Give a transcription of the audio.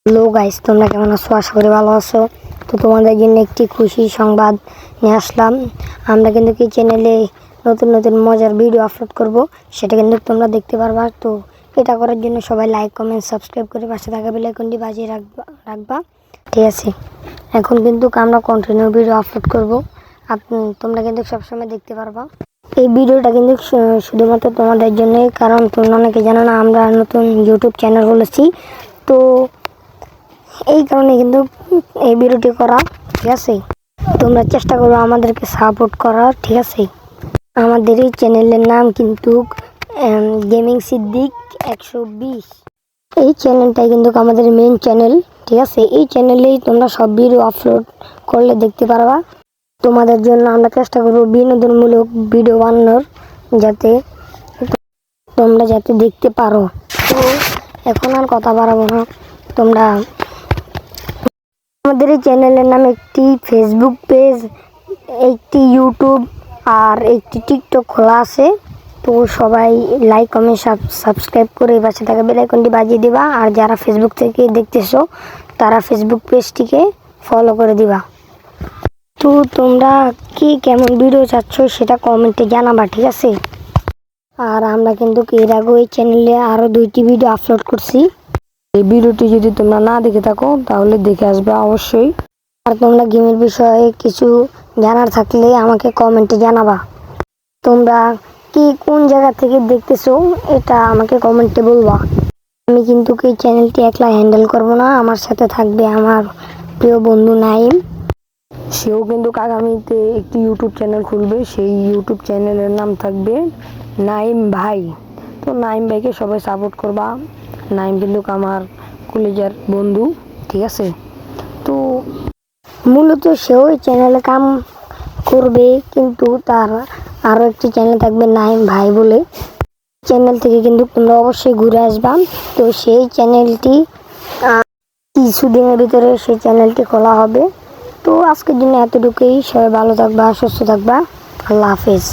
Hello guys, তোমরা কেমন আছো? আশা করি ভালো আছো। তো তোমাদের জন্য একটি খুশির সংবাদ নিয়ে আসলাম। আমরা কিন্তু এই চ্যানেলে নতুন নতুন মজার ভিডিও আপলোড করব, সেটা কিন্তু তোমরা দেখতে পারবা। তো এটা করার জন্য সবাই লাইক, কমেন্ট, সাবস্ক্রাইব করে পাশে থাকা বেল আইকনটি বাজিয়ে রাখবা। ঠিক আছে, এখন কিন্তু আমরা কন্টিনিউ ভিডিও আপলোড করব। তোমরা কিন্তু সবসময় দেখতে পারবা। এই ভিডিওটা কিন্তু শুধুমাত্র তোমাদের জন্যই, কারণ তোমরা অনেকে জানো না আমরা নতুন ইউটিউব চ্যানেল খুলেছি। তো এই কারণে কিন্তু এই ভিডিওটি করা। ঠিক আছে, তোমরা চেষ্টা করো আমাদেরকে সাপোর্ট করার। ঠিক আছে, আমাদের এই চ্যানেলের নাম কিন্তু গেমিং সিদ্দিক 120। এই চ্যানেলটাই কিন্তু আমাদের মেন চ্যানেল। ঠিক আছে, এই চ্যানেলেই তোমরা সব ভিডিও আপলোড করলে দেখতে পারবা। তোমাদের জন্য আমরা চেষ্টা করবো বিনোদনমূলক ভিডিও বানানোর, যাতে তোমরা দেখতে পারো। তো এখন আর কথা বাড়াবো না, তোমরা আমাদের এই চ্যানেলের নাম একটি ফেসবুক পেজ, একটি ইউটিউব আর একটি টিকটক খোলা আছে। তো সবাই লাইক, কমেন্ট, সাবস্ক্রাইব করে পাশে থাকা বেল আইকনটি বাজিয়ে দিবা। আর যারা ফেসবুক থেকে দেখতেছো তারা ফেসবুক পেজটিকে ফলো করে দিবা। তো তোমরা কি কেমন ভিডিও চাচ্ছ সেটা কমেন্টে জানাবা। ঠিক আছে, আর আমরা কিন্তু এর আগে এই চ্যানেলে আরও 2টি ভিডিও আপলোড করছি। এই ভিডিওটি যদি তোমরা না দেখে থাকো তাহলে দেখে আসবে অবশ্যই। আর তোমরা গেমের বিষয়ে কিছু জানার থাকলে আমাকে কমেন্টে জানাবা। তোমরা কি কোন জায়গা থেকে দেখতেছো এটা আমাকে কমেন্টে বলবা। আমি কিন্তু এই চ্যানেলটি একলা হ্যান্ডেল করব না, আমার সাথে থাকবে আমার প্রিয় বন্ধু নাইম। সেও কিন্তু আগামীতে একটি ইউটিউব চ্যানেল খুলবে, সেই ইউটিউব চ্যানেলের নাম থাকবে নাইম ভাই। তো নাইম ভাইকে সবাই সাপোর্ট করবা। নাইম কিন্তু আমার কলেজের বন্ধু। ঠিক আছে, তো মূলত সেও এই চ্যানেলে কাম করবে, কিন্তু তার আরও একটি চ্যানেল থাকবে নাইম ভাই বলে। চ্যানেল থেকে কিন্তু তোমরা অবশ্যই ঘুরে আসবা। তো সেই চ্যানেলটি কিছুদিনের ভিতরে সেই চ্যানেলটি খোলা হবে। তো আজকের জন্য এতটুকুই। সবাই ভালো থাকবা, সুস্থ থাকবা। আল্লাহ হাফেজ।